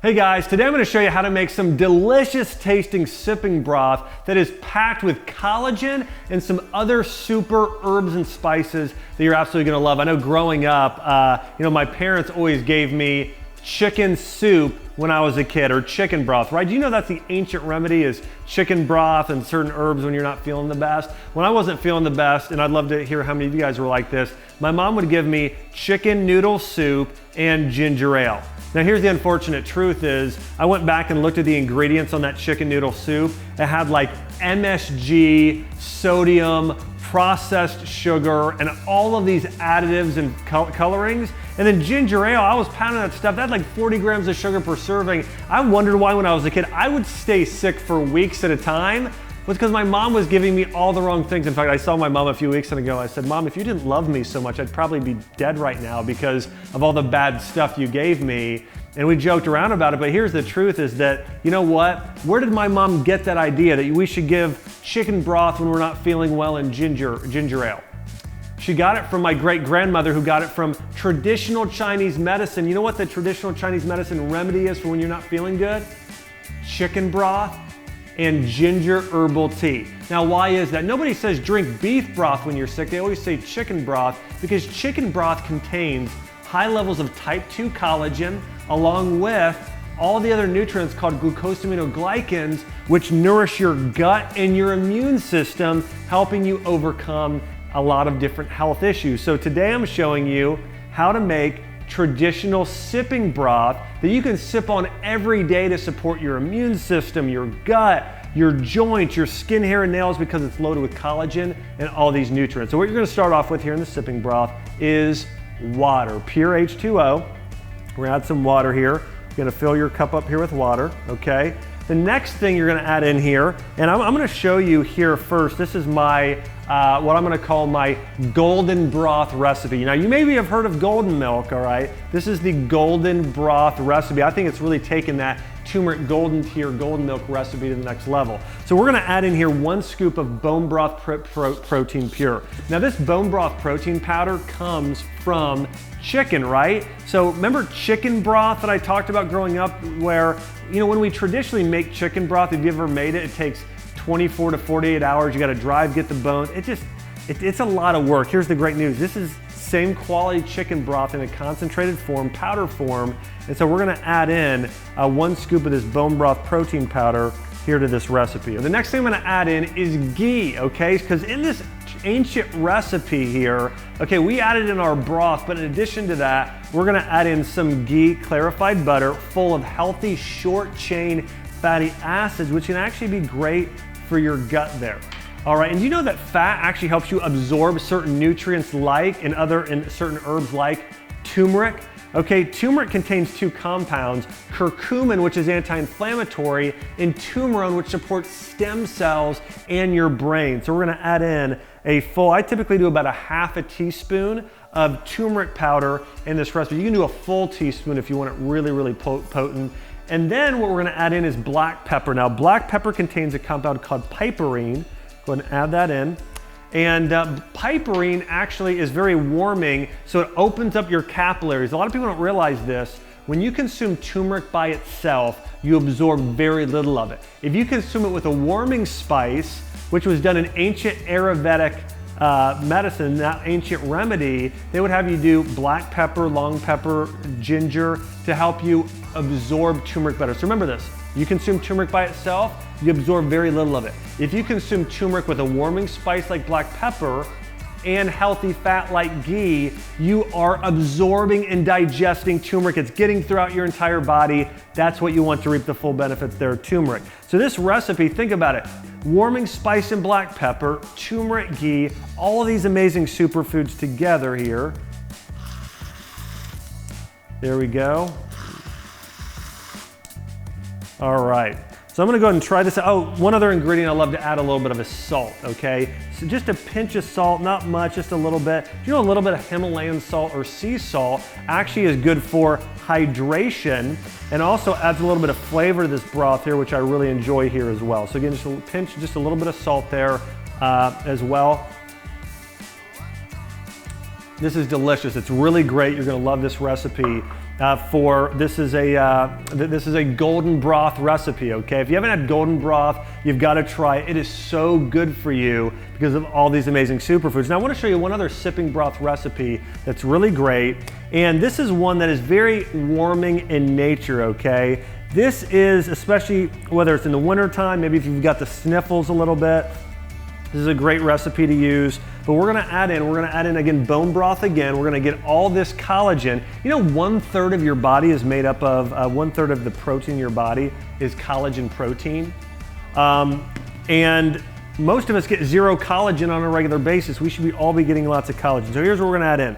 Hey guys, today I'm going to show you how to make some delicious tasting sipping broth that is packed with collagen and some other super herbs and spices that you're absolutely going to love. I know growing up, my parents always gave me chicken soup when I was a kid, or chicken broth, right? Do you know that's the ancient remedy is chicken broth and certain herbs when you're not feeling the best? When I wasn't feeling the best, and I'd love to hear how many of you guys were like this, my mom would give me chicken noodle soup and ginger ale. Now here's the unfortunate truth is, I went back and looked at the ingredients on that chicken noodle soup. It had like MSG, sodium, processed sugar, and all of these additives and colorings. And then ginger ale, I was pounding that stuff. That had like 40 grams of sugar per serving. I wondered why when I was a kid, I would stay sick for weeks at a time. It was because my mom was giving me all the wrong things. In fact, I saw my mom a few weeks ago. I said, Mom, if you didn't love me so much, I'd probably be dead right now because of all the bad stuff you gave me. And we joked around about it, but here's the truth is that, you know what? Where did my mom get that idea that we should give chicken broth when we're not feeling well and ginger ale? She got it from my great-grandmother who got it from traditional Chinese medicine. You know what the traditional Chinese medicine remedy is for when you're not feeling good? Chicken broth and ginger herbal tea. Now, why is that? Nobody says drink beef broth when you're sick. They always say chicken broth because chicken broth contains high levels of type 2 collagen along with all the other nutrients called glucosaminoGlycans, which nourish your gut and your immune system, helping you overcome a lot of different health issues. So today I'm showing you how to make traditional sipping broth that you can sip on every day to support your immune system, your gut, your joints, your skin, hair, and nails because it's loaded with collagen and all these nutrients. So what you're gonna start off with here in the sipping broth is water, pure H2O. We're gonna add some water here. You're gonna fill your cup up here with water, okay? The next thing you're gonna add in here, and I'm gonna show you here first, this is my, what I'm gonna call my golden broth recipe. Now you maybe have heard of golden milk, all right? This is the golden broth recipe. I think it's really taken that turmeric golden tea or golden milk recipe to the next level. So we're gonna add in here 1 scoop of bone broth protein pure. Now this bone broth protein powder comes from chicken, right? So remember chicken broth that I talked about growing up where, when we traditionally make chicken broth, if you ever made it, it takes 24 to 48 hours. You gotta drive, get the bones. It's a lot of work. Here's the great news. This is same quality chicken broth in a concentrated form, powder form. And so we're gonna add in 1 scoop of this bone broth protein powder here to this recipe. The next thing I'm gonna add in is ghee, okay? Because in this ancient recipe here, okay, we added in our broth, but in addition to that, we're gonna add in some ghee, clarified butter, full of healthy short chain fatty acids, which can actually be great for your gut there. All right, and do you know that fat actually helps you absorb certain nutrients like, and certain herbs like turmeric? Okay, turmeric contains 2 compounds, curcumin, which is anti-inflammatory, and turmeric, which supports stem cells and your brain. So we're gonna add in I typically do about 1/2 teaspoon of turmeric powder in this recipe. You can do a full teaspoon if you want it really, really potent. And then what we're gonna add in is black pepper. Now, black pepper contains a compound called piperine. Go ahead and add that in. And piperine actually is very warming, so it opens up your capillaries. A lot of people don't realize this. When you consume turmeric by itself, you absorb very little of it. If you consume it with a warming spice, which was done in ancient Ayurvedic medicine, that ancient remedy, they would have you do black pepper, long pepper, ginger to help you absorb turmeric better. So remember this, you consume turmeric by itself, you absorb very little of it. If you consume turmeric with a warming spice like black pepper and healthy fat like ghee, you are absorbing and digesting turmeric. It's getting throughout your entire body. That's what you want to reap the full benefits there of turmeric. So this recipe, think about it. Warming spice and black pepper, turmeric, ghee, all of these amazing superfoods together here. There we go. All right. So I'm gonna go ahead and try this out. Oh, one other ingredient I love to add a little bit of is salt, okay? So just a pinch of salt, not much, just a little bit. You know, a little bit of Himalayan salt or sea salt actually is good for hydration and also adds a little bit of flavor to this broth here, which I really enjoy here as well. So again, just a pinch, just a little bit of salt there as well. This is delicious. It's really great. You're gonna love this recipe. this is a golden broth recipe, okay? If you haven't had golden broth, you've got to try it. It is so good for you because of all these amazing superfoods. Now I want to show you one other sipping broth recipe that's really great, and this is one that is very warming in nature, okay? This is, especially whether it's in the winter time, maybe if you've got the sniffles a little bit, this is a great recipe to use. But we're gonna add in again bone broth again. We're gonna get all this collagen. You know, 1/3 of your body is made up of, 1/3 of the protein in your body is collagen protein. And most of us get zero collagen on a regular basis. We should all be getting lots of collagen. So here's what we're gonna add in.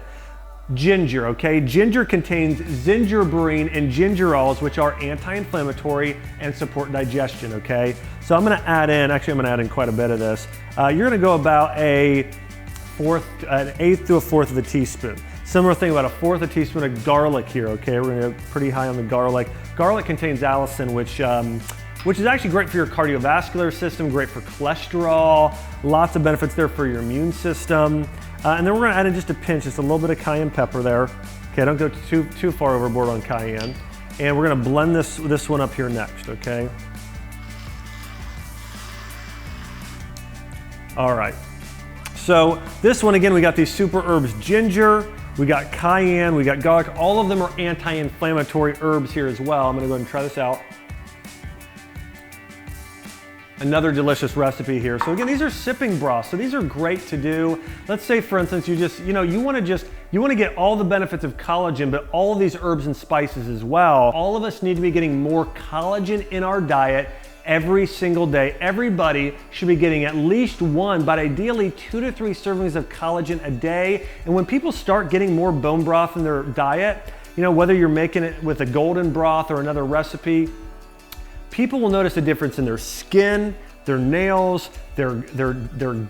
Ginger, okay? Ginger contains zingerberine and gingerols, which are anti-inflammatory and support digestion, okay? So I'm gonna add in, actually I'm gonna add in quite a bit of this. You're gonna go about an 1/8 to a 1/4 of a teaspoon. Similar thing, about a 1/4 a teaspoon of garlic here, okay? We're gonna go pretty high on the garlic. Garlic contains allicin, which is actually great for your cardiovascular system, great for cholesterol, lots of benefits there for your immune system. And then we're gonna add in just a pinch, just a little bit of cayenne pepper there. Okay, don't go too far overboard on cayenne. And we're gonna blend this one up here next, okay? All right, so this one, again, we got these super herbs, ginger, we got cayenne, we got garlic. All of them are anti-inflammatory herbs here as well. I'm gonna go ahead and try this out. Another delicious recipe here. So again, these are sipping broths, so these are great to do. Let's say, for instance, you want to get all the benefits of collagen, but all of these herbs and spices as well. All of us need to be getting more collagen in our diet every single day. Everybody should be getting at least 1, but ideally 2 to 3 servings of collagen a day. And when people start getting more bone broth in their diet, whether you're making it with a golden broth or another recipe, people will notice a difference in their skin, their nails, their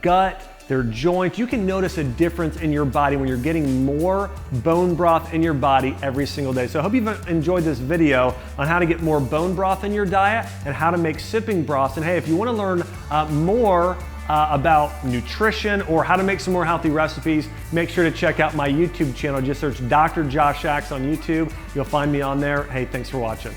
gut, their joints. You can notice a difference in your body when you're getting more bone broth in your body every single day. So I hope you've enjoyed this video on how to get more bone broth in your diet and how to make sipping broths. And hey, if you want to learn more about nutrition or how to make some more healthy recipes, make sure to check out my YouTube channel. Just search Dr. Josh Axe on YouTube. You'll find me on there. Hey, thanks for watching.